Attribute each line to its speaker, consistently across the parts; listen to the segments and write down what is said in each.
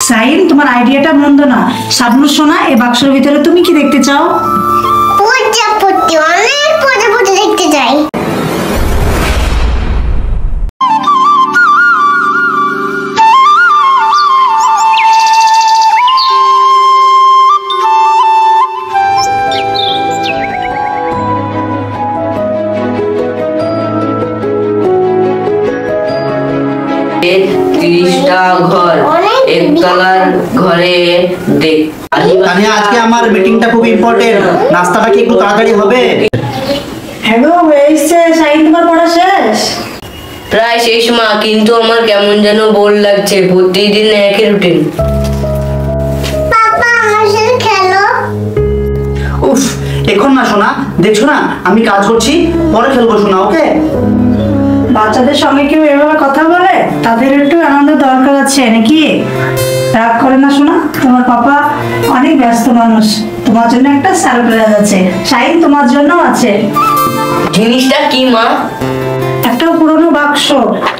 Speaker 1: Sign, তোমার আইডিয়াটা মন্দ না। শাবনূর সোনা, এই বাক্সের ভিতরে তুমি কি দেখতে চাও?
Speaker 2: প্রজাপতি, অনেক প্রজাপতি দেখতে চাই।
Speaker 3: ঘর একতলার ঘরে দেখ।
Speaker 4: তানিয়া, আজকে আমার মিটিংটা খুব ইম্পর্টেন্ট, নাস্তাটা কি একটু তাড়াতাড়ি হবে?
Speaker 1: হ্যাঁ গো, এসে সাইন, তোমার পড়া শেষ?
Speaker 3: প্রায় শেষ মা, কিন্তু আমার কেমন যেন বোর লাগছে, প্রতিদিন একই রুটিন।
Speaker 2: পাপা, আমার সাথে খেলো।
Speaker 4: উফ, এখন না সোনা, দেখছো না আমি কাজ করছি, পরে খেলবো সোনা। ওকে?
Speaker 1: বাচ্চাদের সঙ্গে কেউ এভাবে কথা বলে? তাদের একটু আনন্দ দরকার আছে নাকি? রাগ করে না শোনা, তোমার পাপা অনেক ব্যস্ত মানুষ। তোমার জন্য একটা সারপ্রাইজ আছে শাইন, তোমার জন্য আছে।
Speaker 3: জিনিসটা কি মা?
Speaker 1: একটা পুরনো বাক্স,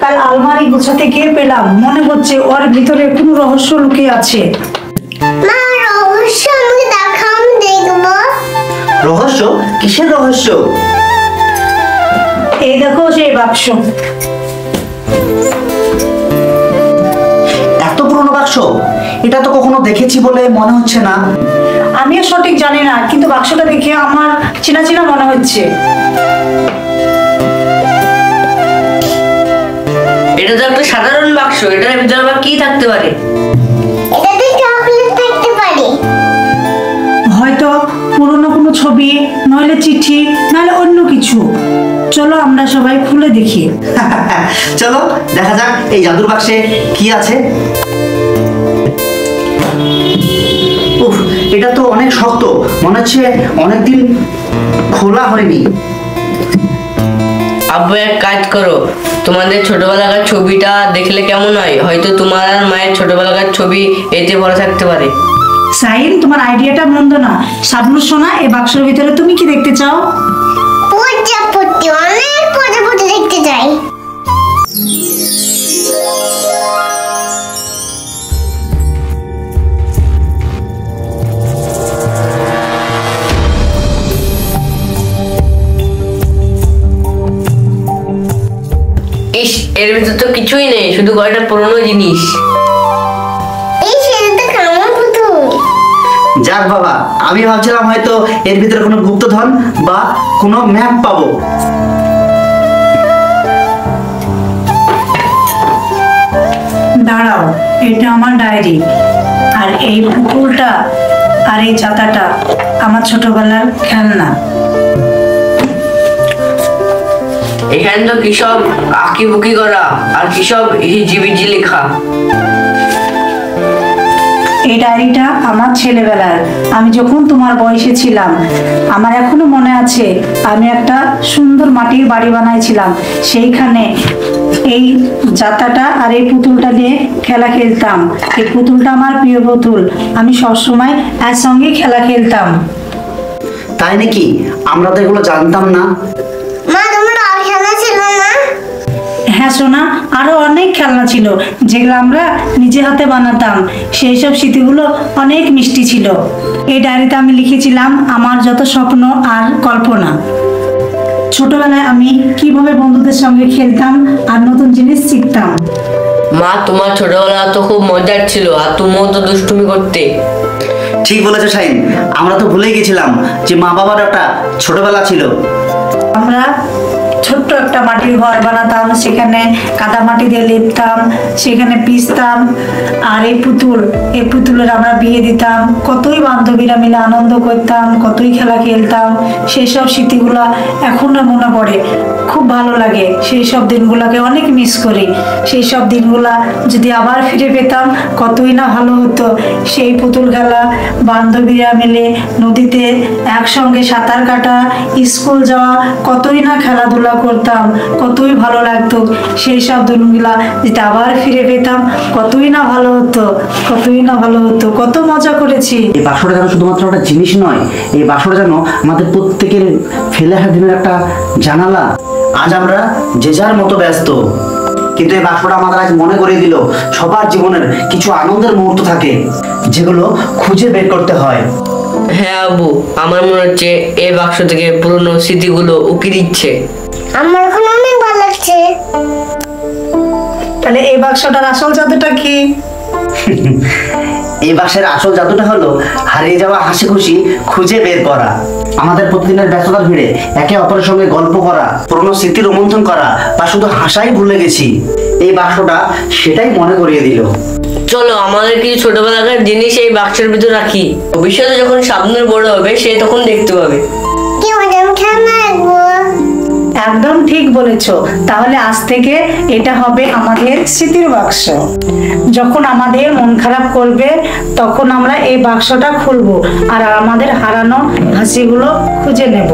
Speaker 1: কাল আলমারি গুছাতে গিয়ে পেলাম। মনে হচ্ছে ওর ভিতরে কোনো রহস্য লুকিয়ে আছে।
Speaker 2: মা, রহস্য আমাকে দেখাও, আমি দেখবো।
Speaker 4: রহস্য? কিসের রহস্য?
Speaker 1: এই দেখো সেই বাক্স।
Speaker 4: এত পুরনো বাক্স? এটা তো কখনো দেখেছি বলে মনে হচ্ছে না।
Speaker 1: আমিও সঠিক জানি না, কিন্তু বাক্সটা দেখে আমার চেনা চেনা মনে হচ্ছে।
Speaker 3: এটা তো একটা সাধারণ বাক্স, এটার ভিতরে আবার কি থাকতে পারে?
Speaker 2: এটাতে চকলেট থাকতে পারে।
Speaker 1: হয়তো পুরনো কোনো ছবি, নইলে চিঠি, নাহলে অন্য কিছু। চলো আমরা সবাই খুলে দেখি।
Speaker 4: চলো দেখা যাক এই জাদুর বাক্সে কি আছে। উফ, এটা তো অনেক শক্ত, মনে হচ্ছে অনেকদিন খোলা হয়নি।
Speaker 3: আব্বু, এক কাজ করো, তোমাদের ছোটবেলাকার ছবিটা দেখলে কেমন হয়? হয়তো তোমার আর মায়ের ছোটবেলাকার ছবি এতে ভরা থাকতে পারে।
Speaker 1: সাইন, তোমার আইডিয়াটা মন্দ না। শাবনূর সোনা, এই বাক্সের ভিতরে তুমি কি দেখতে চাও?
Speaker 2: প্রজাপতি, অনেক প্রজাপতি দেখতে চাই।
Speaker 3: ইস, এর ভিতর তো কিছুই নেই, শুধু কয়টা পুরনো জিনিস।
Speaker 2: এই সেটা কেমন পুতুল।
Speaker 4: যাক বাবা, আমি ভাবছিলাম হয়তো এর ভিতরে কোনো গুপ্তধন বা কোনো ম্যাপ পাবো।
Speaker 1: দাঁড়াও, এটা আমার ডায়েরি। আর এই পুতুলটা আর এই ছাতাটা আমার ছোটবেলার খেলনা।
Speaker 3: এখানে তো কিসব আঁকিবুকি করা আর কিসব হিজিবিজি লেখা।
Speaker 1: এই ডায়েরিটা আমার ছেলেবেলার। আমি যখন তোমার বয়সে ছিলাম, আমার এখনো মনে আছে, আমি একটা সুন্দর মাটির বাড়ি বানাইছিলাম। সেইখানে এই জাতাটা আর এই পুতুলটা দিয়ে খেলা খেলতাম। এই পুতুলটা আমার প্রিয় পুতুল, আমি সবসময় একসঙ্গে খেলা খেলতাম।
Speaker 4: তাই নাকি? আমরা তো এগুলো জানতাম না।
Speaker 2: মা, তোমার আর খেলা ছিল না?
Speaker 1: হ্যাঁ সোনা, আরো অনেক খেলনা ছিল যেগুলো আমরা নিজে হাতে বানাতাম। সেই সব স্মৃতিগুলো অনেক মিষ্টি ছিল। এই ডায়েরিতে আমি লিখেছিলাম আমার যত স্বপ্ন আর কল্পনা। ছোটবেলায় আমি কিভাবে বন্ধুদের সঙ্গে খেলতাম আর নতুন জিনিস শিখতাম।
Speaker 3: মা, তোমার ছোটবেলা তো খুব মজার ছিল, আর তুমিও তো দুষ্টুমি করতে।
Speaker 4: ঠিক বলেছো শাইন, আমরা তো ভুলে গেছিলাম যে মা বাবার একটা ছোটবেলা ছিল।
Speaker 1: আমরা ছোট্ট একটা মাটির ঘর বানাতাম, সেখানে কাদা মাটি দিয়ে লেপতাম, সেখানে পিষতাম। আর এই পুতুলের আমরা বিয়ে দিতাম। কতই বান্ধবীরা মিলে আনন্দ করতাম, কতই খেলা খেলতাম। সেই সব স্মৃতিগুলো এখনো মনে পড়ে, খুব ভালো লাগে। সেই সব দিনগুলোকে অনেক মিস করি। সেই সব দিনগুলা যদি আবার ফিরে পেতাম কতই না ভালো হতো। সেই পুতুল খেলা, বান্ধবীরা মিলে নদীতে একসঙ্গে সাঁতার কাটা, স্কুল যাওয়া, কতই না খেলাধুলা করতাম, কতই ভালো লাগতো। সেই সব দিনগুলা যদি আবার ফিরে পেতাম কতই না ভালো হতো, কতই না ভালো হতো। কত মজা করেছি।
Speaker 4: এই বাক্সটা যেন শুধুমাত্র একটা জিনিস নয়, এই বাক্সটা যেন আমাদের প্রত্যেকের ফেলে হাত দিনের একটা জানালা। আজ আমরা যে যার মতো ব্যস্ত, কিন্তু এই বাক্সটা আমাদের আজ মনে করিয়ে দিল সবার জীবনের কিছু আনন্দের মুহূর্ত থাকে যেগুলো খুঁজে বের করতে হয়।
Speaker 3: হ্যাঁ আব্বু, আমার মনে হচ্ছে এই বাক্স থেকে পুরনো স্মৃতিগুলো উকি দিচ্ছে।
Speaker 2: আমার এখন অনেক ভালো লাগছে।
Speaker 1: তাহলে এই বাক্সটার আসল জাদুটা কি?
Speaker 4: এই বাক্সের আসল জাদুটা হলো হারিয়ে যাওয়া হাসি খুশি খুঁজে বের করা। আমাদের প্রতিদিনের ব্যস্ততার ভিড়ে একে অপরের সঙ্গে গল্প করা, পুরনো স্মৃতি রোমন্থন করা বা শুধু হাসাই ভুলে গেছি, এই বাক্সটা সেটাই মনে করিয়ে দিল।
Speaker 3: চলো আমাদের কিছু ছোটবেলাকার জিনিস এই বাক্সের ভিতর রাখি, ভবিষ্যতে যখন সামনে বড় হবে সে তখন দেখতে পাবে।
Speaker 2: কি মজা, আমি খেলনা রাখবো।
Speaker 1: একদম ঠিক বলেছো। তাহলে আজ থেকে এটা হবে আমাদের স্মৃতির বাক্স। যখন আমাদের মন খারাপ করবে তখন আমরা এই বাক্সটা খুলবো আর আমাদের হারানো হাসিগুলো খুঁজে নেব।